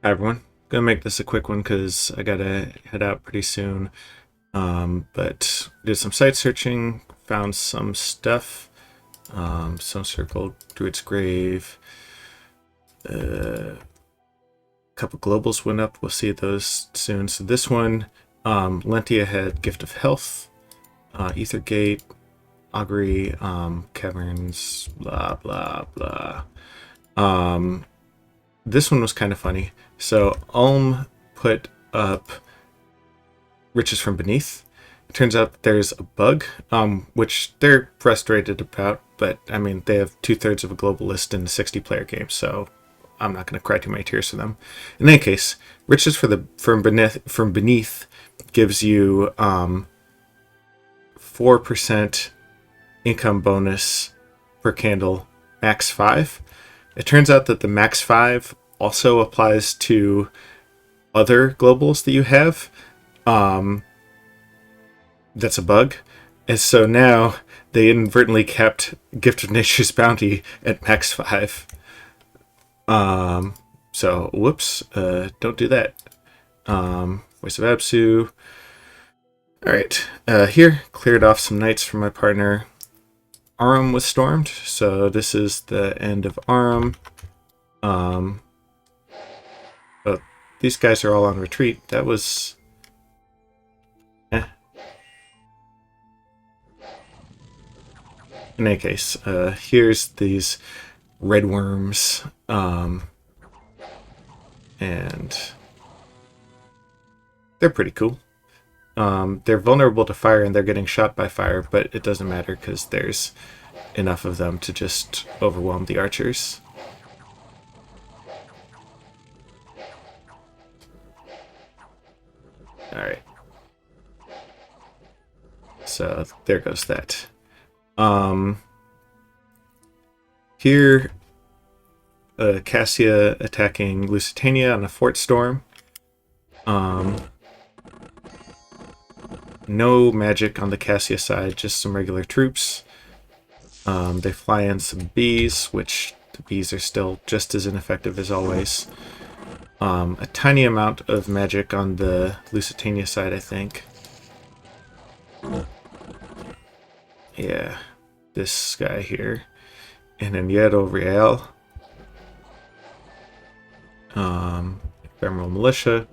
Hi everyone. Gonna make this a quick one because I gotta head out pretty soon. But did some site searching, found some stuff. Some circle Druid's Grave. A couple globals went up. We'll see those soon. So this one, Lentia had Gift of Health, Ethergate, Augury, Caverns, blah blah blah. This one was kind of funny. So Ulm put up Riches from Beneath. It turns out that there's a bug, which they're frustrated about, but I mean, they have 2/3 of a global list in a 60-player game, so I'm not going to cry too many tears for them. In any case, Riches from Beneath gives you 4% income bonus per candle, max 5. It turns out that the max 5 also applies to other globals that you have. That's a bug. And so now they inadvertently kept Gift of Nature's Bounty at max 5. So whoops, don't do that. Voice of Absu. Alright, here, cleared off some knights for my partner. Arum was stormed, so this is the end of Arum. But these guys are all on retreat. That was... In any case, here's these red worms, and they're pretty cool. They're vulnerable to fire and they're getting shot by fire, but it doesn't matter because there's enough of them to just overwhelm the archers. Alright. So there goes that. Here, Cassia attacking Lusitania on a fort storm. No magic on the Cassia side, just some regular troops. They fly in some bees, which the bees are still just as ineffective as always. A tiny amount of magic on the Lusitania side, I think. Yeah, this guy here. And then Hierro Real. Ephemeral Militia.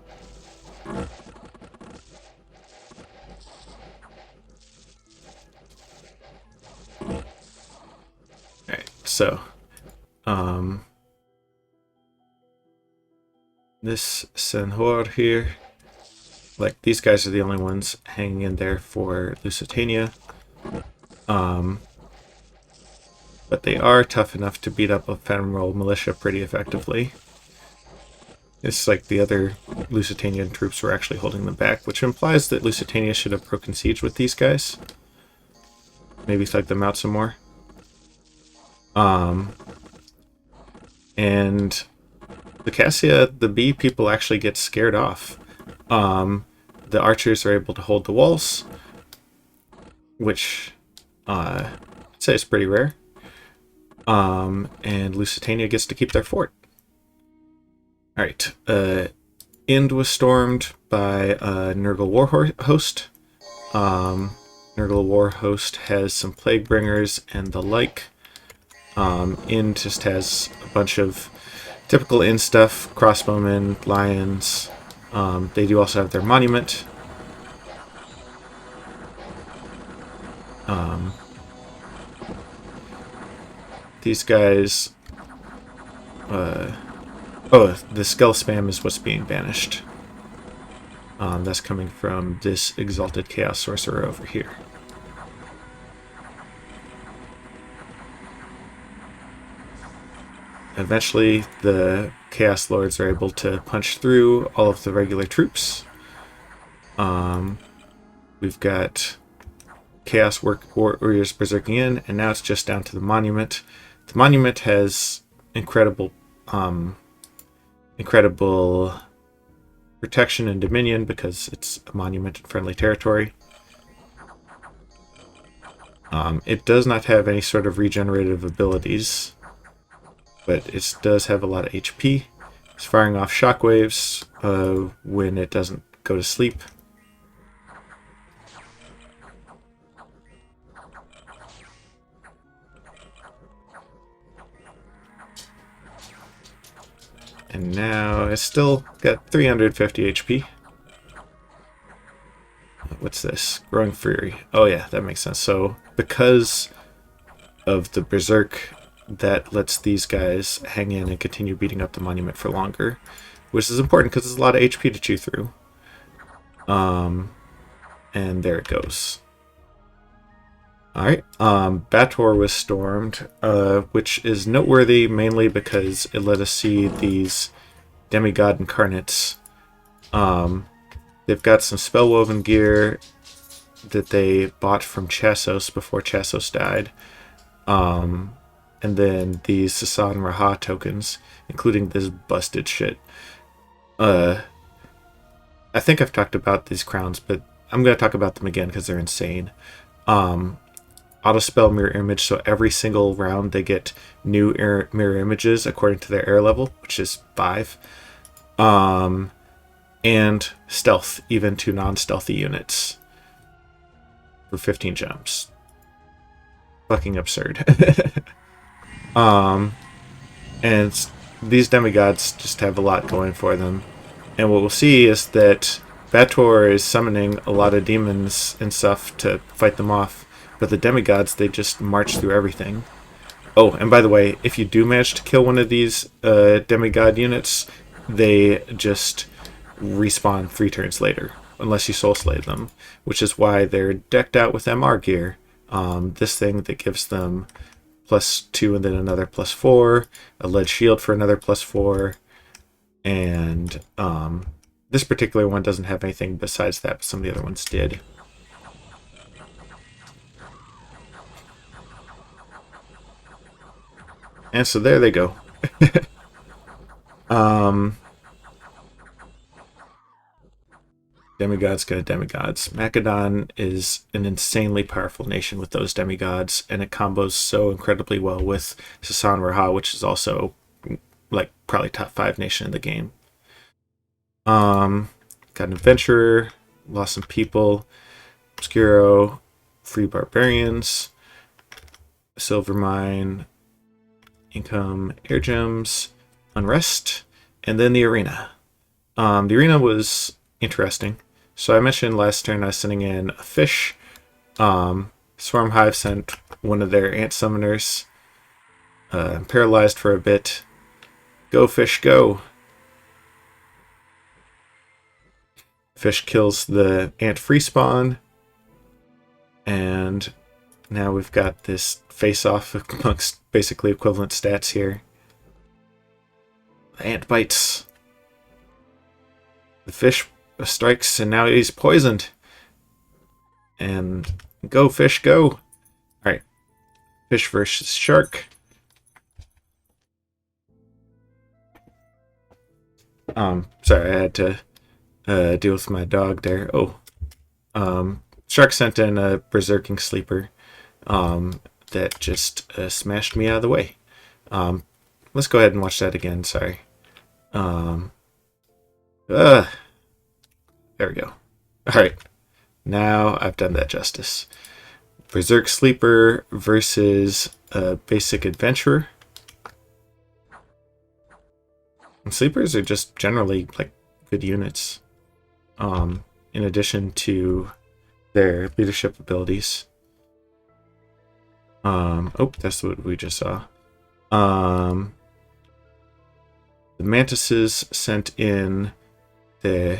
Alright, so this Senhor here, like these guys are the only ones hanging in there for Lusitania. But they are tough enough to beat up a Ephemeral Militia pretty effectively. It's like the other Lusitanian troops were actually holding them back, which implies that Lusitania should have broken siege with these guys. Maybe thug them out some more. And the Cassia, the bee people actually get scared off. The archers are able to hold the walls, which I'd say is pretty rare. And Lusitania gets to keep their fort. Alright, Ind was stormed by Nurgle Warhost. Nurgle Warhost has some Plague Bringers and the like. Ind just has a bunch of typical Ind stuff, crossbowmen, lions. They do also have their monument. These guys... oh, the skull spam is what's being banished. That's coming from this Exalted Chaos Sorcerer over here. Eventually, the Chaos Lords are able to punch through all of the regular troops. We've got Chaos Warriors berserking in, and now it's just down to the Monument. The Monument has incredible protection and dominion because it's a monument in friendly territory. It does not have any sort of regenerative abilities, but it does have a lot of HP, It's firing off shockwaves when it doesn't go to sleep. And now it's still got 350 HP. What's this? Growing Fury. Oh yeah, that makes sense. So because of the Berserk, that lets these guys hang in and continue beating up the monument for longer, which is important because there's a lot of HP to chew through. And there it goes. Alright, Bator was stormed, which is noteworthy mainly because it let us see these demigod incarnates. They've got some spellwoven gear that they bought from Chassos before Chassos died. And then these Sasan Raha tokens, including this busted shit. I think I've talked about these crowns, but I'm going to talk about them again because they're insane. Auto-spell mirror image, so every single round they get new mirror images according to their air level, which is 5. And stealth, even to non-stealthy units, for 15 gems. Fucking absurd. And these demigods just have a lot going for them. And what we'll see is that Bator is summoning a lot of demons and stuff to fight them off. But the demigods, they just march through everything. Oh, and by the way, if you do manage to kill one of these demigod units, they just respawn 3 turns later, unless you soul slay them, which is why they're decked out with MR gear. This thing that gives them +2 and then another +4, a lead shield for another +4, and this particular one doesn't have anything besides that, but some of the other ones did. And so there they go. Demigods go to demigods. Macedon is an insanely powerful nation with those demigods, and it combos so incredibly well with Sasan Raha, which is also like probably top 5 nation in the game. Got an adventurer, lost some people, Obscuro, free barbarians, silver mine, income, air gems, unrest, and then the arena. The arena was interesting. So I mentioned last turn I was sending in a fish. Swarm Hive sent one of their ant summoners. Paralyzed for a bit. Go fish, go! Fish kills the ant free spawn. And now we've got this face-off amongst basically equivalent stats here. The ant bites. The fish strikes, and now he's poisoned. And go, fish, go! Alright. Fish versus shark. Sorry, I had to deal with my dog there. Oh. Shark sent in a berserking sleeper that just smashed me out of the way. Let's go ahead and watch that again, sorry. There we go. Alright, now I've done that justice. Berserk Sleeper versus Basic Adventurer. And sleepers are just generally like good units, in addition to their leadership abilities. Oh, that's what we just saw. The Mantises sent in the...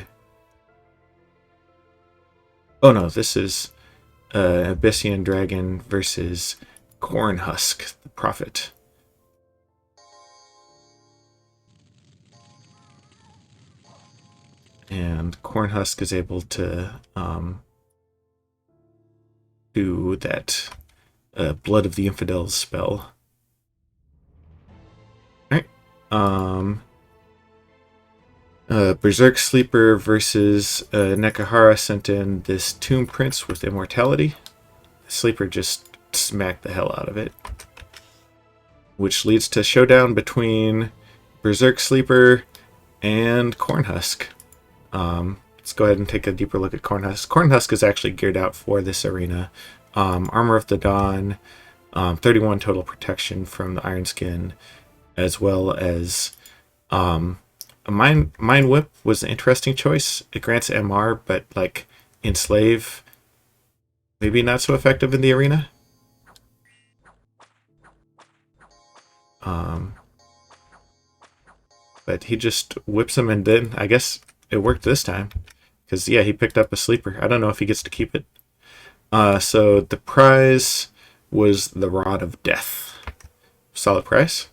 Oh no, this is Abyssian Dragon versus Cornhusk, the Prophet. And Cornhusk is able to do that Blood of the Infidels spell. Alright. Berserk Sleeper versus Nekahara sent in this Tomb Prince with Immortality. Sleeper just smacked the hell out of it. Which leads to showdown between Berserk Sleeper and Cornhusk. Let's go ahead and take a deeper look at Cornhusk. Cornhusk is actually geared out for this arena. Armor of the Dawn, 31 total protection from the Iron Skin, as well as a Mind Whip was an interesting choice. It grants MR, but like Enslave, maybe not so effective in the arena. But he just whips him, and then I guess it worked this time. Because, yeah, he picked up a sleeper. I don't know if he gets to keep it. So the prize was the Rod of Death. Solid price.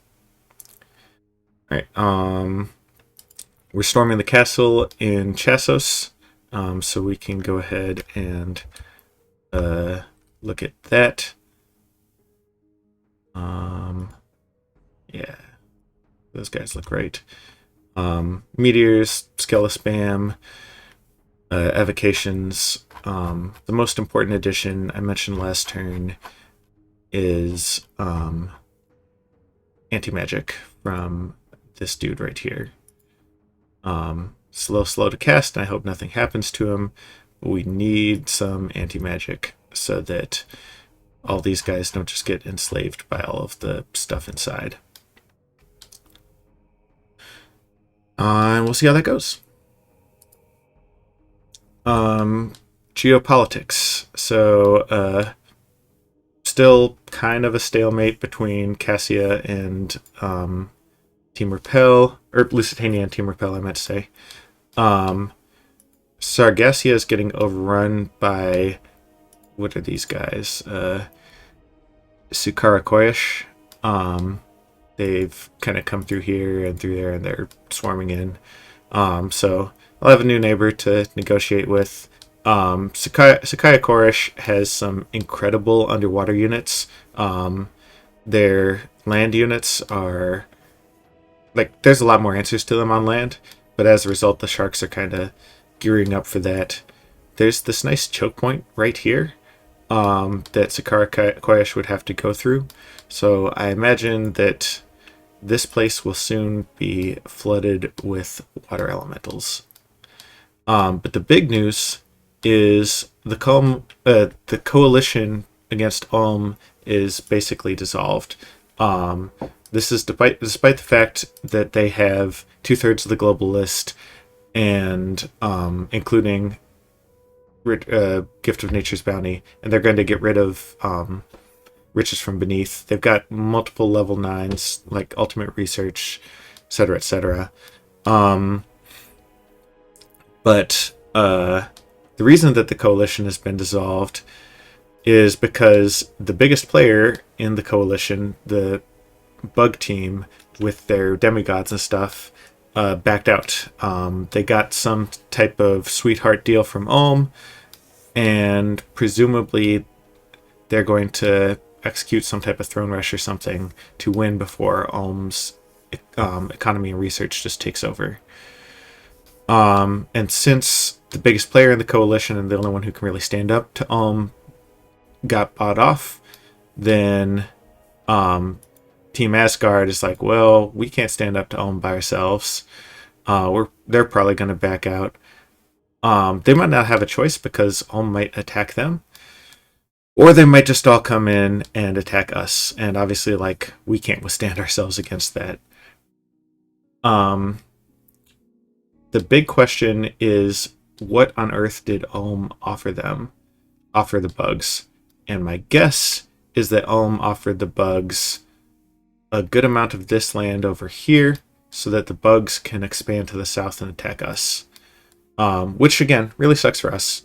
Alright, we're storming the castle in Chassos. So we can go ahead and look at that. Yeah, those guys look great. Meteors, Skella Spam, evocations. The most important addition I mentioned last turn is anti-magic from this dude right here. Slow to cast, and I hope nothing happens to him. But we need some anti-magic so that all these guys don't just get enslaved by all of the stuff inside. And we'll see how that goes. Geopolitics. So, still kind of a stalemate between Cassia and Team Repel, or Lusitania and Team Repel, I meant to say. Sargassia is getting overrun by, what are these guys? Sukara Koyish. They've kind of come through here and through there, and they're swarming in. So I'll have a new neighbor to negotiate with. Sakaya Korish has some incredible underwater units. Their land units are like, there's a lot more answers to them on land, but as a result, the sharks are kind of gearing up for that. There's this nice choke point right here that Sakara Koyish would have to go through. So I imagine that this place will soon be flooded with water elementals. But the big news is the coalition against Ulm is basically dissolved. This is despite the fact that they have 2/3 of the global list, and including Gift of Nature's Bounty, and they're going to get rid of Riches from Beneath. They've got multiple level 9s, like Ultimate Research, etc., etc. But the reason that the coalition has been dissolved is because the biggest player in the coalition, the Bug team with their demigods and stuff, backed out. They got some type of sweetheart deal from Ulm, and presumably they're going to execute some type of throne rush or something to win before Ulm's economy and research just takes over. And since the biggest player in the coalition and the only one who can really stand up to Ulm got bought off, then Team Asgard is like, well, we can't stand up to Ulm by ourselves. They're probably going to back out. They might not have a choice because Ulm might attack them, or they might just all come in and attack us. And obviously, like, we can't withstand ourselves against that. The big question is, what on earth did Ulm offer the bugs? And my guess is that Ulm offered the bugs a good amount of this land over here so that the bugs can expand to the south and attack us. Which, again, really sucks for us.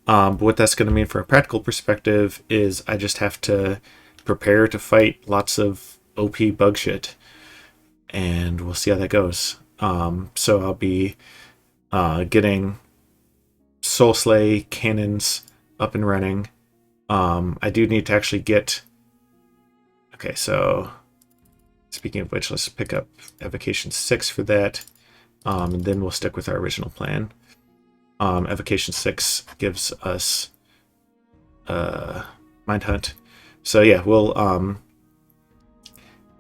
But what that's going to mean from a practical perspective is I just have to prepare to fight lots of OP bug shit. And we'll see how that goes. So I'll be getting Soul Slay cannons up and running. I do need to actually get... Okay, so... Speaking of which, let's pick up Evocation 6 for that. And then we'll stick with our original plan. Evocation 6 gives us Mind Hunt. So yeah, we're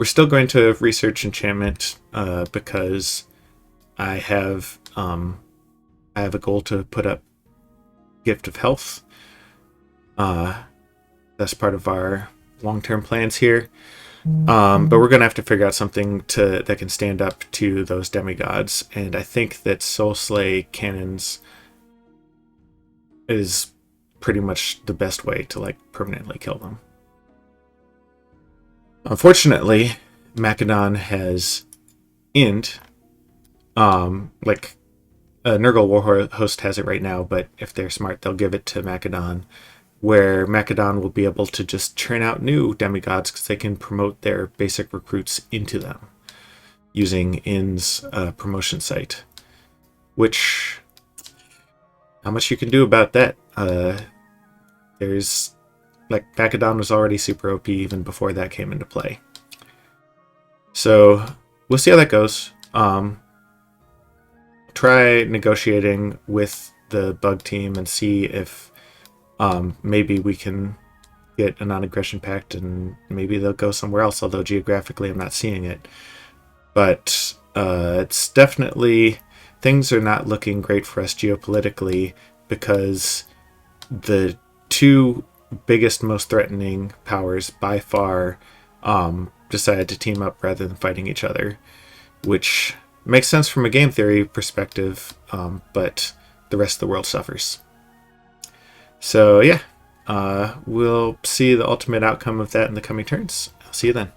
still going to research enchantment because I have a goal to put up Gift of Health. That's part of our long-term plans here. But we're gonna have to figure out something that can stand up to those demigods, and I think that Soulslay cannons is pretty much the best way to like permanently kill them. Unfortunately, Macedon has Ind. Like Nurgle Warhost has it right now, but if they're smart, they'll give it to Macedon, where Macedon will be able to just churn out new demigods because they can promote their basic recruits into them using Ind's promotion site. Which, how much you can do about that? There's like Macedon was already super OP even before that came into play. So we'll see how that goes. Try negotiating with the bug team and see if maybe we can get a non-aggression pact, and maybe they'll go somewhere else, although geographically I'm not seeing it. But it's definitely, things are not looking great for us geopolitically, because the two biggest, most threatening powers by far decided to team up rather than fighting each other, which makes sense from a game theory perspective, but the rest of the world suffers. So yeah, we'll see the ultimate outcome of that in the coming turns. I'll see you then.